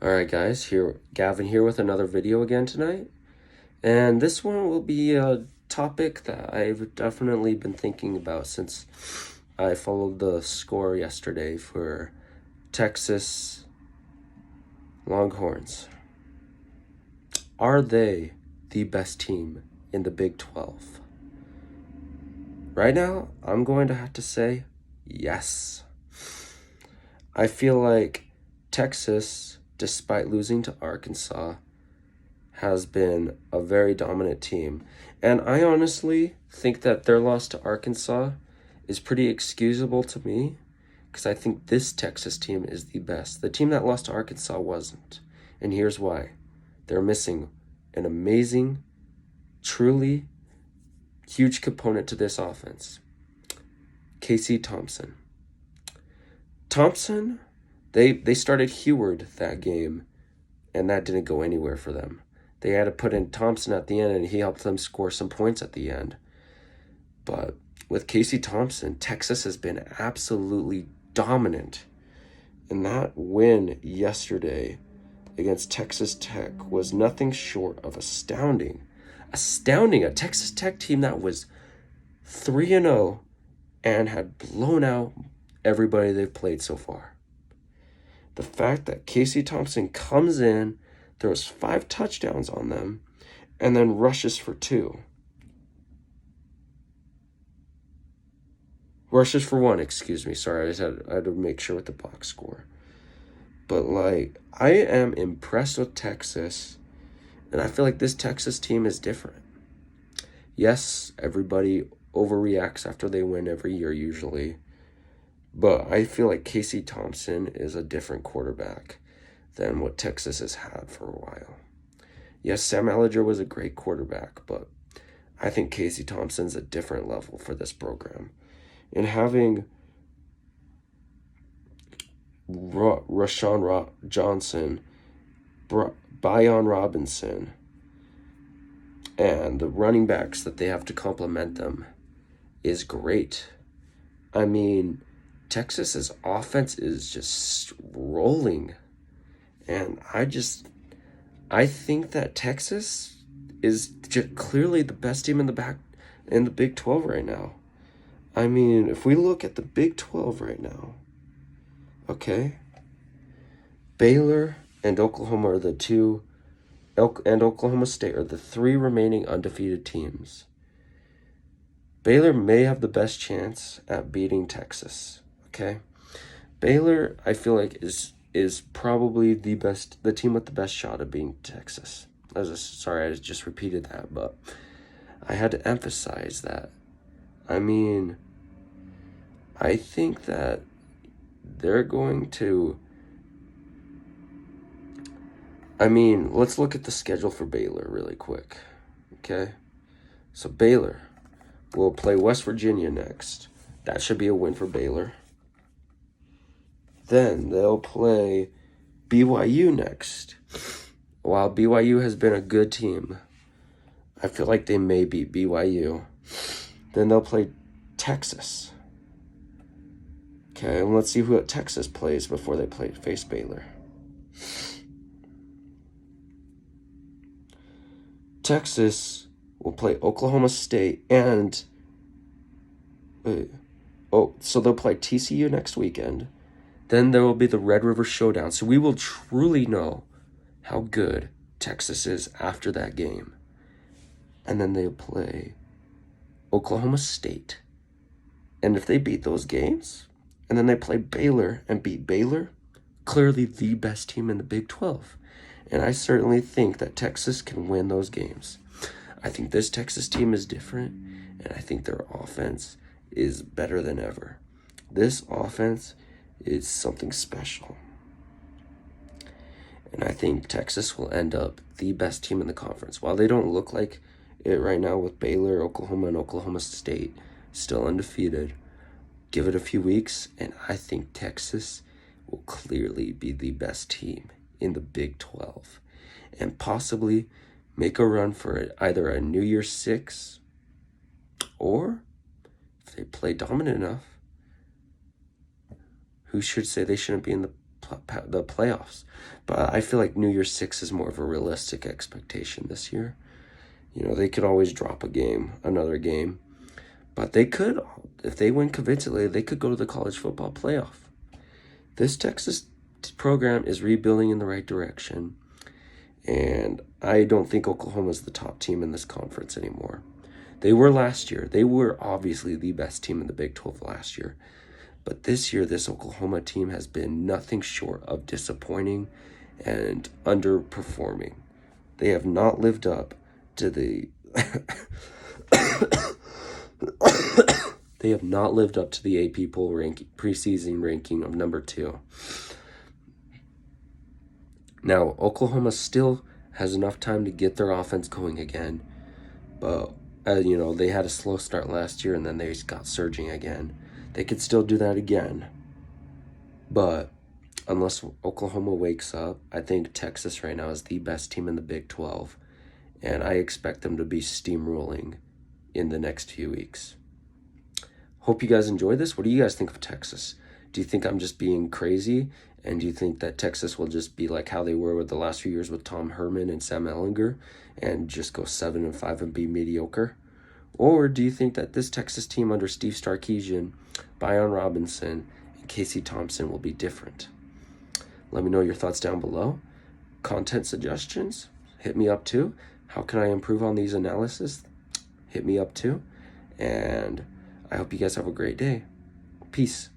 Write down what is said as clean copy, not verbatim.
Alright guys, Gavin here with another video again tonight. And this one will be a topic that I've definitely been thinking about since I followed the score yesterday for Texas Longhorns. Are they the best team in the Big 12? Right now, I'm going to have to say yes. I feel like Texas, despite losing to Arkansas, has been a very dominant team. And I honestly think that their loss to Arkansas is pretty excusable to me because I think this Texas team is the best. The team that lost to Arkansas wasn't. And here's why. They're missing an amazing, truly huge component to this offense. Casey Thompson. They started Heward that game, and that didn't go anywhere for them. They had to put in Thompson at the end, and he helped them score some points at the end. But with Casey Thompson, Texas has been absolutely dominant. And that win yesterday against Texas Tech was nothing short of astounding. Astounding. A Texas Tech team that was 3-0 and had blown out everybody they've played so far. The fact that Casey Thompson comes in, throws 5 touchdowns on them, and then rushes for 2. Rushes for 1, excuse me. Sorry, I had to make sure with the box score. But, I am impressed with Texas, and I feel like this Texas team is different. Yes, everybody overreacts after they win every year usually, but I feel like Casey Thompson is a different quarterback than what Texas has had for a while. Yes, Sam Ehlinger was a great quarterback, but I think Casey Thompson's a different level for this program. And having Rashawn Johnson, Bion Robinson, and the running backs that they have to complement them is great. I mean, Texas's offense is just rolling. And I think that Texas is clearly the best team in the Big 12 right now. I mean, if we look at the Big 12 right now, okay, Baylor and Oklahoma are the two, and Oklahoma State are the 3 remaining undefeated teams. Baylor may have the best chance at beating Texas, okay? Baylor, I feel like, is probably the team with the best shot at beating Texas. Sorry, I just repeated that, but I had to emphasize that. I mean, I think that they're going to... let's look at the schedule for Baylor really quick, okay? So Baylor will play West Virginia next. That should be a win for Baylor. Then they'll play BYU next. While BYU has been a good team, I feel like they may beat BYU. Then they'll play Texas. Okay, and let's see who Texas plays before they face Baylor. Texas will play Oklahoma State and... so they'll play TCU next weekend. Then there will be the Red River Showdown. So we will truly know how good Texas is after that game. And then they'll play Oklahoma State. And if they beat those games, and then they play Baylor and beat Baylor, clearly the best team in the Big 12. And I certainly think that Texas can win those games. I think this Texas team is different, and I think their offense is better than ever. This offense is something special. And I think Texas will end up the best team in the conference. While they don't look like it right now with Baylor, Oklahoma, and Oklahoma State still undefeated, give it a few weeks, and I think Texas will clearly be the best team in the Big 12 and possibly make a run for either a New Year's 6 or, if they play dominant enough, who should say they shouldn't be in the the playoffs. But I feel like New Year's Six is more of a realistic expectation this year. You know, they could always drop another game. But they could, if they win convincingly, they could go to the college football playoff. This Texas program is rebuilding in the right direction. And I don't think Oklahoma's the top team in this conference anymore. They were last year. They were obviously the best team in the Big 12 last year. But this year, this Oklahoma team has been nothing short of disappointing and underperforming. They have not lived up to the they have not lived up to the AP poll preseason ranking of number 2. Now, Oklahoma still has enough time to get their offense going again, but they had a slow start last year and then they got surging again. They could still do that again, but unless Oklahoma wakes up, I think Texas right now is the best team in the Big 12, and I expect them to be steamrolling in the next few weeks. Hope you guys enjoy this. What do you guys think of Texas? Do you think I'm just being crazy? And do you think that Texas will just be like how they were with the last few years with Tom Herman and Sam Ehlinger and just go 7-5 and be mediocre? Or do you think that this Texas team under Steve Sarkisian, Bion Robinson, and Casey Thompson will be different? Let me know your thoughts down below. Content suggestions? Hit me up too. How can I improve on these analysis? Hit me up too. And I hope you guys have a great day. Peace.